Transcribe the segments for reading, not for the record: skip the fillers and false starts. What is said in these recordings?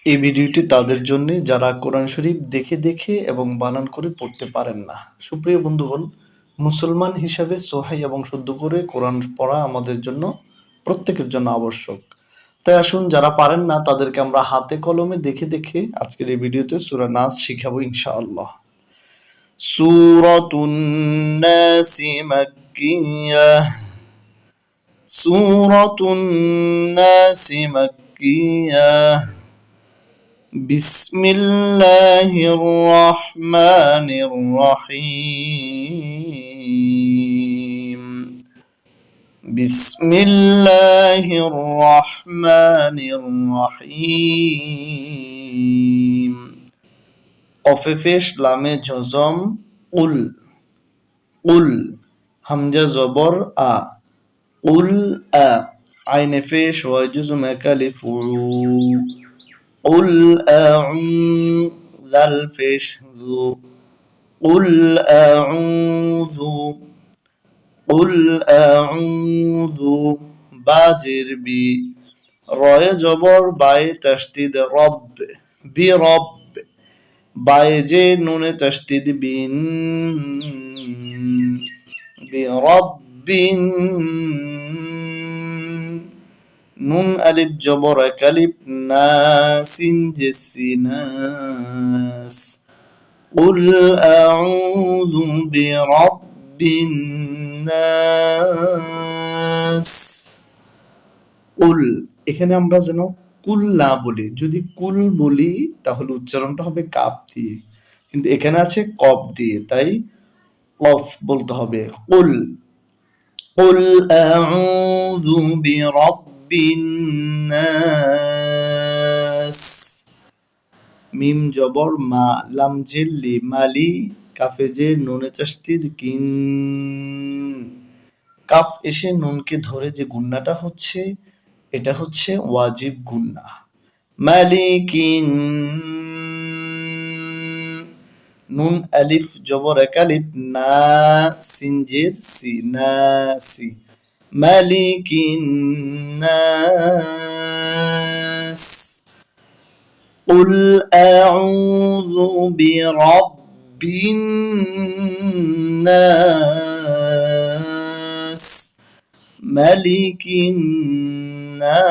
এই ভিডিওটি তাদের জন্য যারা কোরআন শরীফ দেখে দেখে এবং বানান করে পড়তে পারেন না। সুপ্রিয় বন্ধুগণ, মুসলমান হিসাবে সহিহ এবং শুদ্ধ করে কোরআন পড়া আমাদের জন্য প্রত্যেকের জন্য আবশ্যক। তাই আসুন, যারা পারেন না তাদেরকে আমরা হাতে কলমে দেখে দেখে আজকের এই ভিডিওতে সূরা নাস শিখাবো ইনশাআল্লাহ। সূরাতুন নাস মাক্কিয়াহ। সূরাতুন নাস মাক্কিয়াহ। بسم الله الرحمن الرحيم. بسم الله الرحمن الرحيم. অফেফেশ লামে জজম উল উল হামজা জবর আ উল আ আইনে ফেশ ওয়াই জুজম একালিফ قل أعوذ ذا الفش ذو قل أعوذ قل أعوذ باجر بي رأي جبر باي تشديد رب برب باي جي نون تشديد بن برب নুন আলিফ জবর একালিফ না সিন জেসি নাস কুল আউযু বিরাব্বিন নাস। কুল, এখানে আমরা যেন কুল না বলি। যদি কুল বলি তাহলে উচ্চারণটা হবে কাফ দিয়ে, কিন্তু এখানে আছে কফ দিয়ে, তাই কফ বলতে হবে। কুল কুল আউযু বিরাব্বিন নাস। মিম জবর মা লাম জিল্লি মালি কাফে যে নুনে তাসদীদ কিন। কাফ এসে নুনকে ধরে যে গুন্নাটা হচ্ছে এটা হচ্ছে ওয়াজিব গুন্না। মালিকিন নুন আলিফ জবর একালিফ না সিন জের সি নাসি মালিকিন নাস। قل أعوذ برب الناس ملك الناس।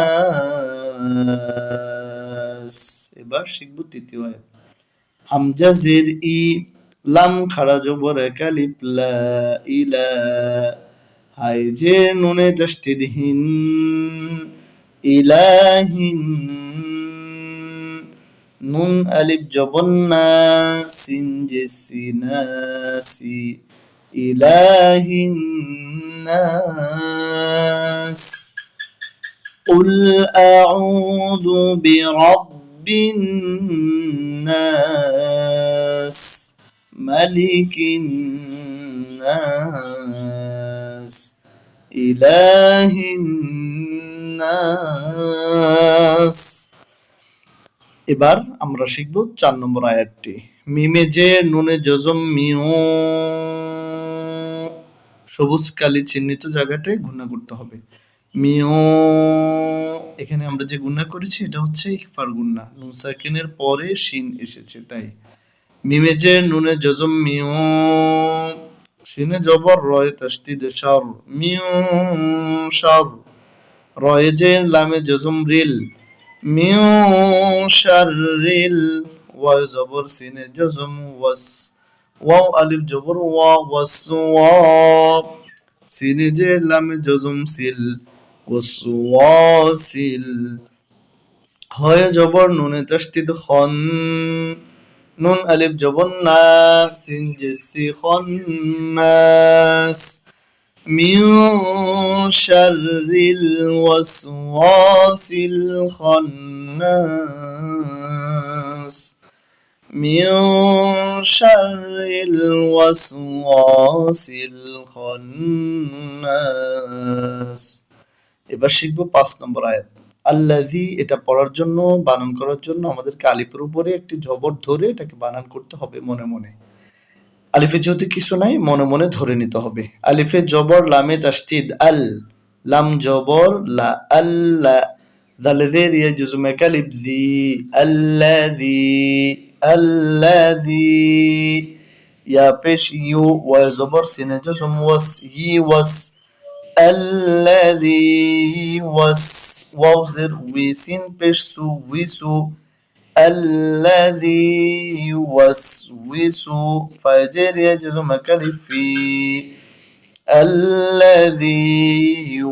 এবার শিখব তৃতীয় আয়াত। হামজা জের ই লাম খাড়া জবর একালিফ লা ইলা হাই জে নুনে তাসদীদ হিন ইলাহিন নুন আলিফ জবর না সিন জেসি নাসি ইলাহিন নাস। قل أعوذ برب الناس ملك الناس إله الناس। এবার আমরা শিখব 4 নম্বর আয়াতটি। মিমে যে নুনে জজম মিউ সবুজ কালি চিহ্নিত জায়গাটায় গুণা করতে হবে। মিউ, এখানে আমরা যে গুণা করেছি এটা হচ্ছে ইকফার গুণা, নুন সাকিনের পরে শিন এসেছে তাই। মিমে যে নুনে জজম মিউ শিনে জবর রয়ে তাসদীদ শার মিউ শার রয়ে যে লামে জজম রিল মিউ শাররিল ওয়া জবর সিনে জজম ওয়াস ওয়াও আলিফ জবর ওয়া ওয়াসওয়াব সিনে যে লামে জজম সিল ওয়াসওয়াসিল হয় জবর নুনে তাসদীদ খন নুন আলিফ জবর না সিন জেসি খন্নাস মিউ শাররিল ওয়াসওয়াসিল খন্নাস মিউ শাররিল ওয়াসওয়াসিল খন্নাস। এবার শিখব 5 নম্বর আয়াত। আল্লাযী, এটা পড়ার জন্য বানান করার জন্য আমাদেরকে আলিফের উপরে একটি জবর ধরে এটাকে বানান করতে হবে মনে মনে। আলিফে যেহেতু কিছু নাই মনে মনে ধরে নিতে হবে। আলিফে জবর লামে তাসদীদ আল লাম জবর লা আল্লা ذال ذير يجزم كلب ذي الذي يا بيش يو وزبر سنجزم وس يي وس الذي وس ووزر ويسين بيش سو ويسو الذي يوسوس فجر يجزم كلب في الذي